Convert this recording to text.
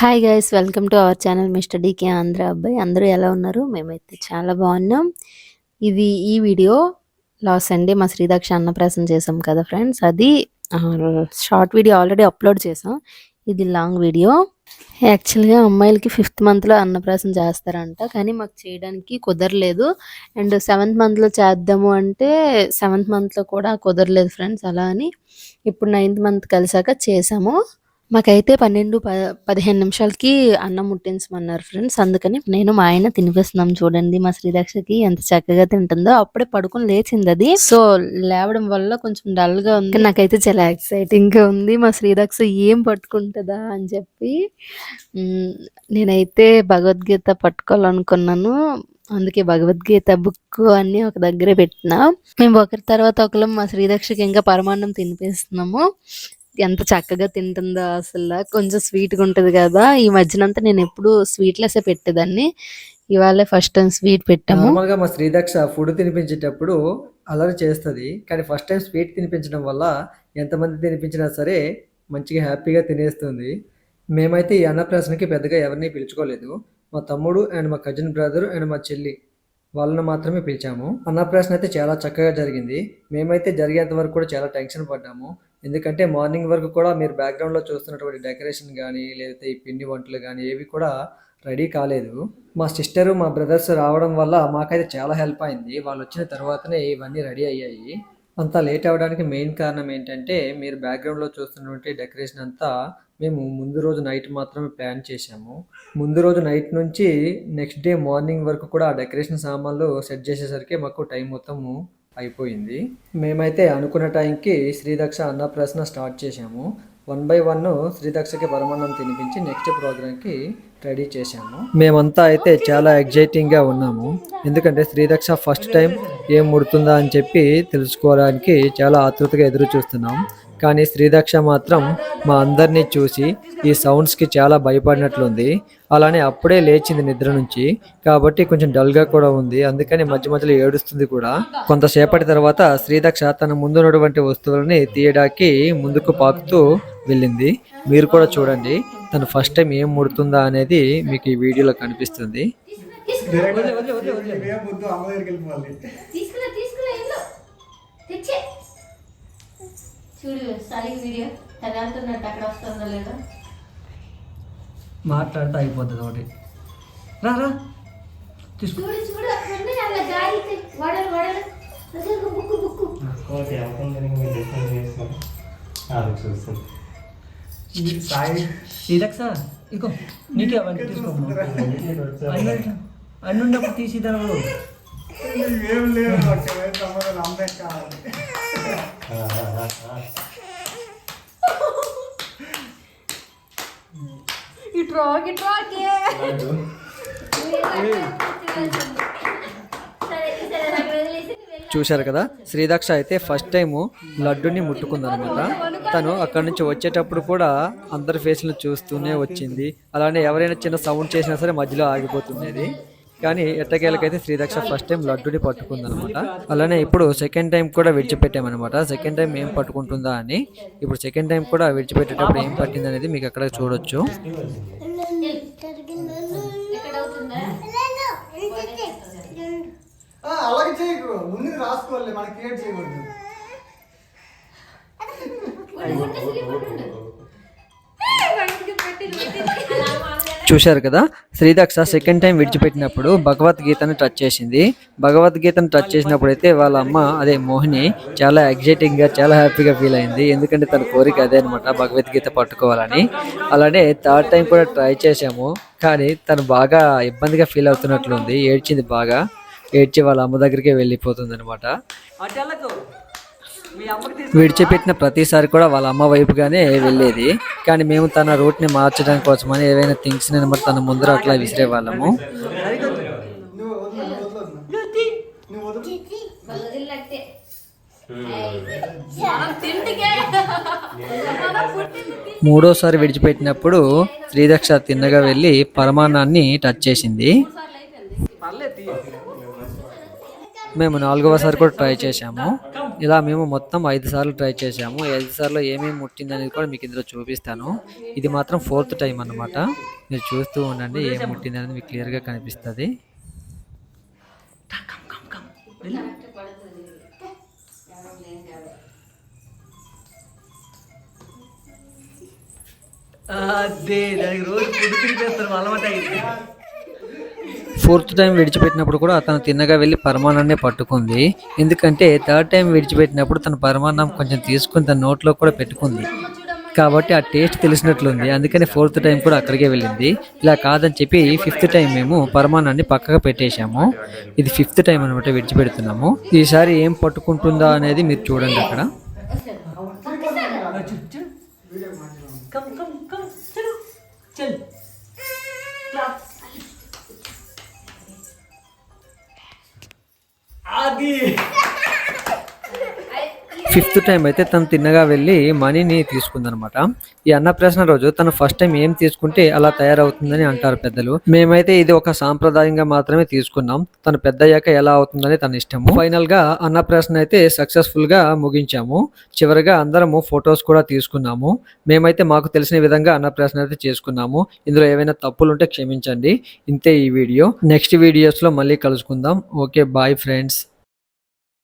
Hi guys, welcome to our channel mister DK Andhra అబ్బాయి. అందరూ ఎలా ఉన్నారు? మేమైతే చాలా బాగున్నాం. ఈ వీడియో లాస్ట్ సండే మా శ్రీదక్ష అన్నప్రాసన చేసాం కదా ఫ్రెండ్స్. అది షార్ట్ వీడియో ఆల్రెడీ అప్లోడ్ చేసాం. ఇది లాంగ్ వీడియో. యాక్చువల్గా అమ్మాయిలకి 5th మంత్లో అన్నప్రాసన చేస్తారంట, కానీ మాకు చేయడానికి కుదరలేదు. అండ్ 7th మంత్లో చేద్దాము అంటే 7th మంత్లో కూడా కుదరలేదు ఫ్రెండ్స్. అలా అని ఇప్పుడు 9th మంత్ కలిసాక చేసాము. మాకైతే 12-15 నిమిషాలకి అన్నం ముట్టించమన్నారు ఫ్రెండ్స్. అందుకని నేను మా ఆయన తినిపిస్తున్నాం. చూడండి మా శ్రీదక్షకి ఎంత చక్కగా తింటుందో. అప్పుడే పడుకొని లేచింది అది. సో లేవడం వల్ల కొంచెం డల్గా ఉంది. నాకైతే చాలా ఎక్సైటింగ్గా ఉంది. మా శ్రీదక్ష ఏం పట్టుకుంటుందా అని చెప్పి నేనైతే భగవద్గీత పట్టుకోవాలనుకున్నాను. అందుకే భగవద్గీత బుక్ అన్ని ఒక దగ్గరే పెట్టినా. మేము ఒకరి తర్వాత ఒకరు మా శ్రీదక్షకి ఇంకా పరమాన్నం తినిపిస్తున్నాము. ఎంత చక్కగా తింటుందో అసలు. కొంచెం స్వీట్గా ఉంటుంది కదా. ఈ మధ్యనంతా నేను ఎప్పుడు స్వీట్లెస్సే పెట్టేదాన్ని. ఇవాళ ఫస్ట్ టైం స్వీట్ పెట్టాము. నార్మల్గా మా శ్రీదక్ష ఫుడ్ తినిపించేటప్పుడు అల్లరి చేస్తుంది, కానీ ఫస్ట్ టైం స్వీట్ తినిపించడం వల్ల ఎంతమంది తినిపించినా సరే మంచిగా హ్యాపీగా తినేస్తుంది. మేమైతే ఈ అన్నప్రాసనకి పెద్దగా ఎవరిని పిలుచుకోలేదు. మా తమ్ముడు అండ్ మా కజిన్ బ్రదర్ అండ్ మా చెల్లి వాళ్ళని మాత్రమే పిలిచాము. అన్నప్రాసన అయితే చాలా చక్కగా జరిగింది. మేమైతే జరిగేంత వరకు కూడా చాలా టెన్షన్ పడ్డాము. ఎందుకంటే మార్నింగ్ వరకు కూడా మీరు బ్యాక్గ్రౌండ్లో చూస్తున్నటువంటి డెకరేషన్ కానీ లేకపోతే ఈ పిండి వంటలు కానీ ఏవి కూడా రెడీ కాలేదు. మా సిస్టరు మా బ్రదర్స్ రావడం వల్ల మాకైతే చాలా హెల్ప్ అయింది. వాళ్ళు వచ్చిన తర్వాతనే ఇవన్నీ రెడీ అయ్యాయి. అంతా లేట్ అవ్వడానికి మెయిన్ కారణం ఏంటంటే మీరు బ్యాక్గ్రౌండ్లో చూస్తున్నటువంటి డెకరేషన్ అంతా మేము ముందు రోజు నైట్ మాత్రమే ప్లాన్ చేసాము. ముందు రోజు నైట్ నుంచి నెక్స్ట్ డే మార్నింగ్ వరకు కూడా ఆ డెకరేషన్ సామాన్లు సెట్ చేసేసరికి మాకు టైం మొత్తము అయిపోయింది. మేమైతే అనుకున్న టైంకి శ్రీదక్ష అన్నప్రాసన స్టార్ట్ చేసాము. 1 by 1 శ్రీదక్షకి పరమాన్నం తినిపించి నెక్స్ట్ ప్రోగ్రామ్కి రెడీ చేశాము. మేమంతా అయితే చాలా ఎగ్జైటింగ్గా ఉన్నాము. ఎందుకంటే శ్రీదక్ష ఫస్ట్ టైం ఏం ముడుతుందా అని చెప్పి తెలుసుకోవడానికి చాలా ఆతృతగా ఎదురు చూస్తున్నాం. కానీ శ్రీదక్ష మాత్రం మా అందరినీ చూసి ఈ సౌండ్స్కి చాలా భయపడినట్లుంది. అలానే అప్పుడే లేచింది నిద్ర నుంచి, కాబట్టి కొంచెం డల్గా కూడా ఉంది. అందుకని మధ్య మధ్యలో ఏడుస్తుంది కూడా. కొంతసేపటి తర్వాత శ్రీదక్ష తన ముందున్నటువంటి వస్తువులని తీయడానికి ముందుకు పాకుతూ వెళ్ళింది. మీరు కూడా చూడండి తను ఫస్ట్ టైం ఏం ముడుతుందా అనేది మీకు ఈ వీడియోలో కనిపిస్తుంది. మాట్లాడితే అయిపోతుంది ఒకటి. రా రా తీసుకో. శ్రీదక్ష ఇగో నీకే అవన్నీ తీసుకో. అన్నున్నప్పుడు తీసిదాను. చూశారు కదా, శ్రీదక్ష అయితే ఫస్ట్ టైము లడ్డుని ముట్టుకుందనమాట. తను అక్కడి నుంచి వచ్చేటప్పుడు కూడా అందరి ఫేస్లను చూస్తూనే వచ్చింది. అలానే ఎవరైనా చిన్న సౌండ్ చేసినా సరే మధ్యలో ఆగిపోతుండేది. కానీ ఎట్టకేలకైతే శ్రీదక్ష ఫస్ట్ టైం లడ్డుని పట్టుకుందనమాట. అలానే ఇప్పుడు సెకండ్ టైం కూడా విడిచిపెట్టామన్నమాట. సెకండ్ టైం ఏం పట్టుకుంటుందా అని. ఇప్పుడు సెకండ్ టైం కూడా విడిచిపెట్టేటప్పుడు ఏం పట్టింది అనేది మీకు అక్కడ చూడొచ్చు. చూశారు కదా, శ్రీదక్ష సెకండ్ టైం విడిచిపెట్టినప్పుడు భగవద్గీతను టచ్ చేసింది. భగవద్గీతను టచ్ చేసినప్పుడు అయితే వాళ్ళ అమ్మ అదే మోహిని చాలా ఎగ్జైటింగ్గా చాలా హ్యాపీగా ఫీల్ అయింది. ఎందుకంటే తన కోరిక అదే అనమాట, భగవద్గీత పట్టుకోవాలని. అలానే థర్డ్ టైం కూడా ట్రై చేసాము, కానీ తను బాగా ఇబ్బందిగా ఫీల్ అవుతున్నట్లుంది. ఏడ్చింది బాగా. ఏడ్చి వాళ్ళ అమ్మ దగ్గరికి వెళ్ళిపోతుంది అనమాట. విడిచిపెట్టిన ప్రతిసారి కూడా వాళ్ళ అమ్మ వైపుగానే వెళ్ళేది. కానీ మేము తన రూట్ని మార్చడానికి కోసమని ఏవైనా థింగ్స్ని అనమాట తన ముందర అట్లా విసిరే వాళ్ళము. మూడోసారి విడిచిపెట్టినప్పుడు శ్రీదక్ష తిన్నగా వెళ్ళి పరమాన్నాన్ని టచ్ చేసింది. మేము 4వ సారి కూడా ట్రై చేశాము. ఇలా మేము మొత్తం 5 సార్లు ట్రై చేశాము. 5 సార్లు ఏమేమి ముట్టిందనేది కూడా మీకు ఇందులో చూపిస్తాను. ఇది మాత్రం 4th టైం అన్నమాట. మీరు చూస్తూ ఉండండి ఏం ముట్టిందనేది మీకు క్లియర్గా కనిపిస్తుంది. ఫోర్త్ టైం విడిచిపెట్టినప్పుడు కూడా తను తిన్నగా వెళ్ళి పరమాన్నాన్ని పట్టుకుంది. ఎందుకంటే 3rd టైం విడిచిపెట్టినప్పుడు తన పరమాన్నం కొంచెం తీసుకుని తన నోట్లో కూడా పెట్టుకుంది. కాబట్టి ఆ టేస్ట్ తెలిసినట్లుంది. అందుకని 4th టైం కూడా అక్కడికే వెళ్ళింది. ఇలా కాదని చెప్పి 5th టైం మేము పరమాన్నాన్ని పక్కగా పెట్టేశాము. ఇది 5th టైం అనమాట విడిచిపెడుతున్నాము. ఈసారి ఏం పట్టుకుంటుందా అనేది మీరు చూడండి అక్కడ. ఫిఫ్త్ టైం అయితే తను తిన్నగా వెళ్ళి మనీని తీసుకుందనమాట. ఈ అన్నప్రాసన రోజు తను ఫస్ట్ టైం ఏం తీసుకుంటే అలా తయారవుతుందని అంటారు పెద్దలు. మేమైతే ఇది ఒక సాంప్రదాయంగా మాత్రమే తీసుకున్నాం. తను పెద్దయ్యాక ఎలా అవుతుందని తన ఇష్టము. ఫైనల్ గా అన్నప్రాసన అయితే సక్సెస్ఫుల్ గా ముగించాము. చివరిగా అందరము ఫొటోస్ కూడా తీసుకున్నాము. మేమైతే మాకు తెలిసిన విధంగా అన్నప్రాసన అయితే చేసుకున్నాము. ఇందులో ఏవైనా తప్పులు ఉంటే క్షమించండి. ఇంతే ఈ వీడియో. నెక్స్ట్ వీడియోస్ లో మళ్ళీ కలుసుకుందాం. Okay, bye friends.